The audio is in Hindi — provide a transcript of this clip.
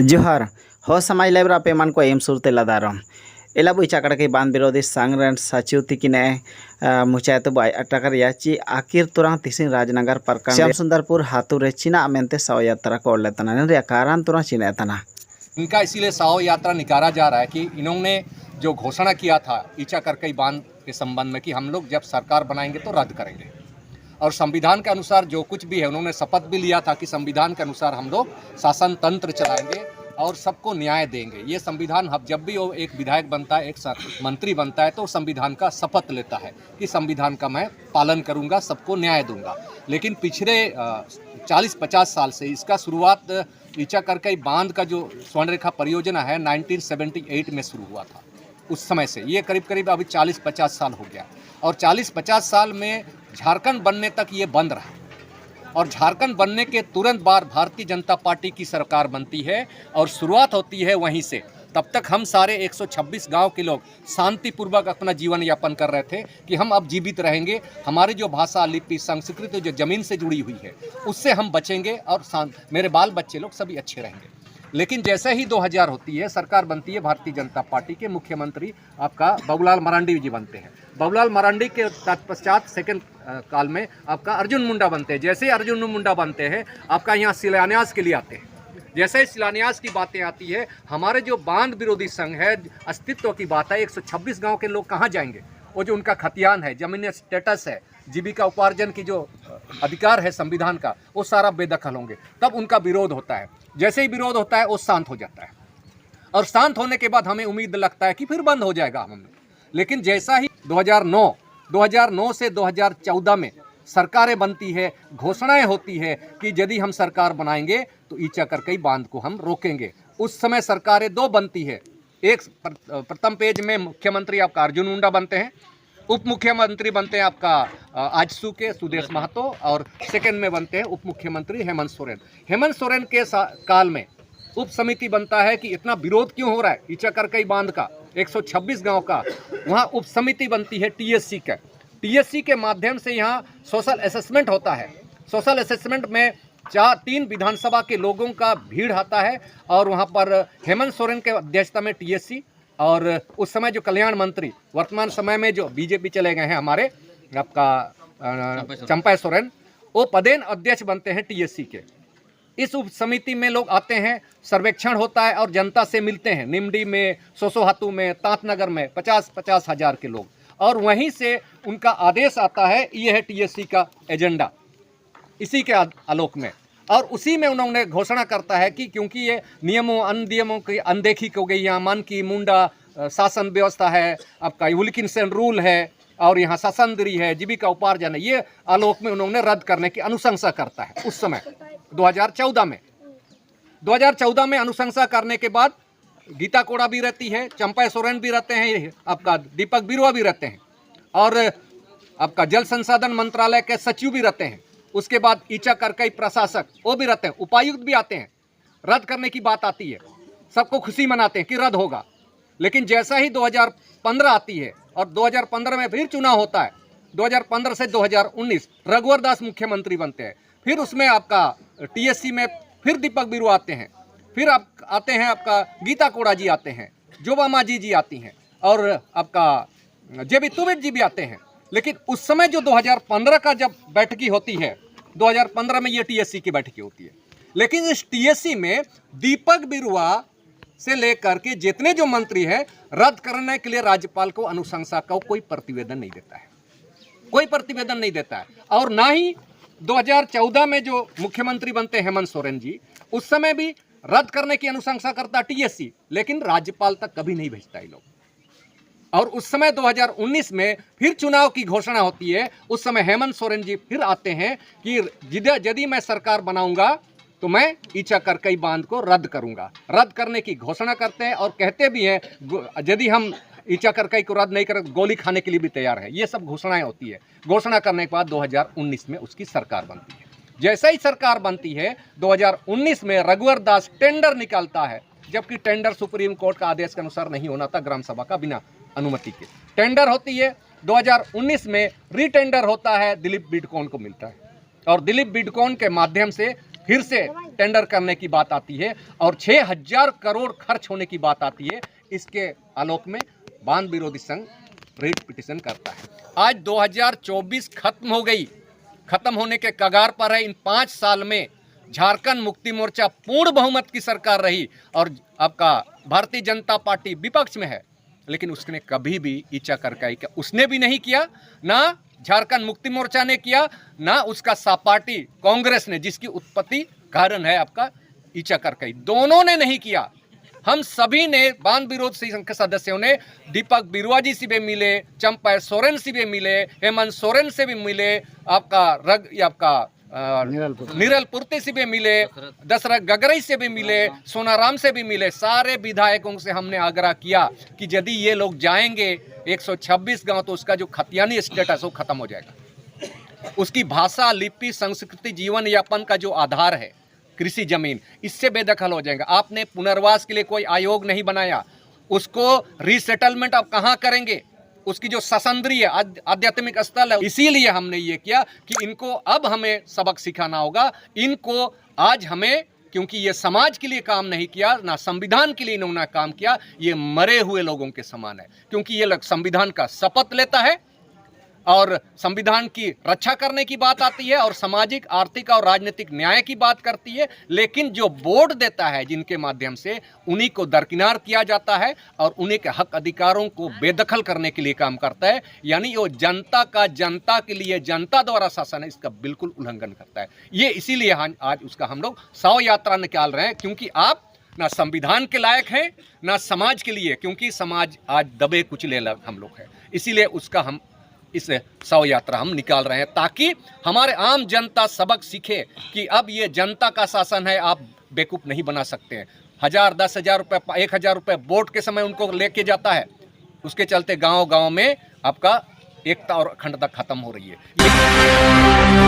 जोहार हो समाज लाइब्रा पेमान को एम सुरते लदारम एला बुई चाकड़ा के बांध विरोधी संघ रन सचिव तिकिने मुचायत बाय अटकर याची आखिर तुरंत तिसिन राजनगर परकन श्याम सुंदरपुर हाथुरे चीना मेंते साव यात्रा को लेतना ने कारण तुरंत चीना तना इनका इसीलिए साहो यात्रा निकाला जा रहा है कि इन्होंने जो घोषणा किया था ईचा करकई बांध के संबंध में कि हम लोग जब सरकार बनाएंगे तो रद्द करेंगे, और संविधान के अनुसार जो कुछ भी है उन्होंने शपथ भी लिया था कि संविधान के अनुसार हम लोग शासन तंत्र चलाएंगे और सबको न्याय देंगे। ये संविधान जब भी वो एक विधायक बनता है, एक मंत्री बनता है, तो संविधान का शपथ लेता है कि संविधान का मैं पालन करूंगा, सबको न्याय दूंगा। लेकिन पिछले 40-50 साल से इसका शुरुआत ईचा करकई बांध का जो स्वर्णरेखा परियोजना है 1978 में शुरू हुआ था। उस समय से ये करीब अभी 40-50 साल हो गया, और 40-50 साल में झारखंड बनने तक ये बंद रहा, और झारखंड बनने के तुरंत बाद भारतीय जनता पार्टी की सरकार बनती है और शुरुआत होती है वहीं से। तब तक हम सारे 126 गांव के लोग शांतिपूर्वक अपना जीवन यापन कर रहे थे कि हम अब जीवित रहेंगे, हमारी जो भाषा, लिपि, संस्कृति जो ज़मीन से जुड़ी हुई है उससे हम बचेंगे और मेरे बाल बच्चे लोग सभी अच्छे रहेंगे। लेकिन जैसे ही 2000 होती है, सरकार बनती है, भारतीय जनता पार्टी के मुख्यमंत्री आपका बाबूलाल मरांडी जी बनते हैं। बाबूलाल मरांडी के तत्पश्चात सेकंड काल में आपका अर्जुन मुंडा बनते हैं। जैसे ही अर्जुन मुंडा बनते हैं, आपका यहाँ शिलान्यास के लिए आते हैं। जैसे ही शिलान्यास की बातें आती है, हमारे जो बांध विरोधी संघ है, अस्तित्व की बात है, 126 गांव के लोग कहाँ जाएंगे? वो जो उनका खतियान है, जमीनी स्टेटस है, जीविका उपार्जन की जो अधिकार है संविधान का, वो सारा बेदखल होंगे। तब उनका विरोध होता है। जैसे ही विरोध होता है वो शांत हो जाता है, और शांत होने के बाद हमें उम्मीद लगता है कि फिर बंद हो जाएगा हम। लेकिन जैसा ही 2009 से 2014 में सरकारें बनती है, घोषणाएं होती है कि यदि हम सरकार बनाएंगे तो ईचा करकई बांध को हम रोकेंगे। उस समय सरकारें दो बनती है। एक प्रथम पेज में मुख्यमंत्री आपका अर्जुन मुंडा बनते हैं, उप मुख्यमंत्री बनते हैं आपका आजसू के सुदेश महतो, और सेकंड में बनते हैं उप मुख्यमंत्री हेमंत सोरेन। हेमंत सोरेन के काल में उप समिति बनता है कि इतना विरोध क्यों हो रहा है ईचा करकई बांध का, 126 गांव का। वहाँ उप समिति बनती है टीएससी का। टीएससी के माध्यम से यहाँ सोशल असेसमेंट होता है। सोशल असेसमेंट में 3 विधानसभा के लोगों का भीड़ आता है, और वहाँ पर हेमंत सोरेन के अध्यक्षता में टीएससी, और उस समय जो कल्याण मंत्री, वर्तमान समय में जो बीजेपी चले गए हैं हमारे आपका चंपा सोरेन, वो पदेन अध्यक्ष बनते हैं टीएससी के। इस उप समिति में लोग आते हैं, सर्वेक्षण होता है और जनता से मिलते हैं। निमडी में, सोसोहातू में, तांतनगर में 50-50 हज़ार के लोग, और वहीं से उनका आदेश आता है। ये है टीएससी का एजेंडा, इसी के आलोक में, और उसी में उन्होंने घोषणा करता है कि क्योंकि ये नियमों अनियमों की अनदेखी हो गई, यहाँ मन की मुंडा शासन व्यवस्था है, आपका विल्किंसन रूल है, और यहाँ शासनदरी है, जीविका उपार्जन है, ये आलोक में उन्होंने रद्द करने की अनुशंसा करता है। उस समय 2014 में अनुशंसा करने के बाद गीता कोड़ा भी रहती है, चंपा सोरेन भी रहते हैं, आपका दीपक बिरुआ भी रहते हैं, और आपका जल संसाधन मंत्रालय के सचिव भी रहते हैं। उसके बाद ईचा करकई प्रशासक वो भी रहते हैं, उपायुक्त भी आते हैं। रद्द करने की बात आती है, सबको खुशी मनाते हैं कि रद्द होगा। लेकिन जैसा ही 2015 आती है, और 2015 में फिर चुनाव होता है, 2015 से 2019 रघुवर दास मुख्यमंत्री बनते हैं। फिर उसमें आपका टीएससी में फिर दीपक बिरुआ आते हैं, फिर आप आते हैं आपका गीता कोड़ा जी आते हैं, जोबा मांझी जी आती हैं, और आपका जेबी तुबित जी भी आते हैं। लेकिन उस समय जो 2015 का जब बैठकी होती है, 2015 में ये टीएससी की बैठकी होती है। लेकिन इस टीएससी में दीपक बिरुआ से लेकर के जितने जो मंत्री हैं, रद्द करने के लिए राज्यपाल को अनुशंसा का कोई प्रतिवेदन नहीं देता है, कोई प्रतिवेदन नहीं देता है। और ना ही 2014 में जो मुख्यमंत्री बनते हैं हेमंत सोरेन जी, उस समय भी रद्द करने की अनुशंसा करता टीएससी, लेकिन राज्यपाल तक कभी नहीं भेजता ये लोग। और उस समय 2019 में फिर चुनाव की घोषणा होती है। उस समय हेमंत सोरेन जी फिर आते हैं कि यदि मैं सरकार बनाऊंगा तो मैं ईचा करकई बांध को रद्द करूंगा। रद्द करने की घोषणा करते हैं, और कहते भी हैं यदि हम ईचा करकई को रद्द नहीं करें गोली खाने के लिए भी तैयार है। ये सब घोषणाएं होती है। घोषणा करने के बाद 2019 में उसकी सरकार बनती है। जैसे ही सरकार बनती है, 2019 में रघुवर दास टेंडर निकालता है, जबकि टेंडर सुप्रीम कोर्ट का आदेश के अनुसार नहीं होना था, ग्राम सभा का बिना अनुमति के टेंडर होती है। 2019 में रीटेंडर होता है, दिलीप बिडकॉन को मिलता है, और दिलीप बिडकॉन के माध्यम से फिर से टेंडर करने की बात आती है और 6000 करोड़ खर्च होने की बात आती है, इसके आलोक में बांध विरोधी संघ रिट पिटीशन करता है। आज 2024 खत्म हो गई, खत्म होने के कगार पर है। इन 5 साल में झारखंड मुक्ति मोर्चा पूर्ण बहुमत की सरकार रही और आपका भारतीय जनता पार्टी विपक्ष में है, लेकिन उसने कभी भी ईचा करकाई का उसने भी नहीं किया, ना झारखंड मुक्ति मोर्चा ने किया, ना उसका सहपाठी कांग्रेस ने, जिसकी उत्पत्ति कारण है आपका ईचा करकाई, दोनों ने नहीं किया। हम सभी ने बांध विरोध संघ के सदस्यों ने दीपक बिरुआ जी से भी मिले, चंपा सोरेन से भी मिले, हेमंत सोरेन से भी मिले, आपका निरल पुर्ते से भी मिले, दशरथ गगरई से भी मिले, सोनाराम से भी मिले। सारे विधायकों से हमने आग्रह किया कि यदि ये लोग जाएंगे 126 गांव तो उसका जो खतियानी स्टेटस वो खत्म हो जाएगा। उसकी भाषा, लिपि, संस्कृति, जीवन यापन का जो आधार है कृषि जमीन, इससे बेदखल हो जाएगा। आपने पुनर्वास के लिए कोई आयोग नहीं बनाया, उसको रीसेटलमेंट आप कहाँ करेंगे? उसकी जो ससंद्रीय आध्यात्मिक स्थल है, इसीलिए हमने ये किया कि इनको अब हमें सबक सिखाना होगा। इनको आज हमें, क्योंकि ये समाज के लिए काम नहीं किया, ना संविधान के लिए इन्होंने काम किया, ये मरे हुए लोगों के समान है। क्योंकि ये लोग संविधान का शपथ लेता है और संविधान की रक्षा करने की बात आती है और सामाजिक, आर्थिक और राजनीतिक न्याय की बात करती है, लेकिन जो बोर्ड देता है जिनके माध्यम से उन्हीं को दरकिनार किया जाता है और उन्हीं के हक अधिकारों को बेदखल करने के लिए काम करता है। यानी वो जनता का, जनता के लिए, जनता द्वारा शासन है, इसका बिल्कुल उल्लंघन करता है। ये इसीलिए आज उसका हम लोग 100 यात्रा निकाल रहे हैं, क्योंकि आप ना संविधान के लायक हैं ना समाज के लिए, क्योंकि समाज आज दबे कुचले हम लोग हैं। इसीलिए उसका हम इस 100 यात्रा हम निकाल रहे हैं, ताकि हमारे आम जनता सबक सीखे कि अब ये जनता का शासन है, आप बेवकूफ़ नहीं बना सकते हैं। 1000, 10,000 रुपये, 1000 रुपये वोट के समय उनको लेके जाता है, उसके चलते गांव-गांव में आपका एकता और अखंडता खत्म हो रही है।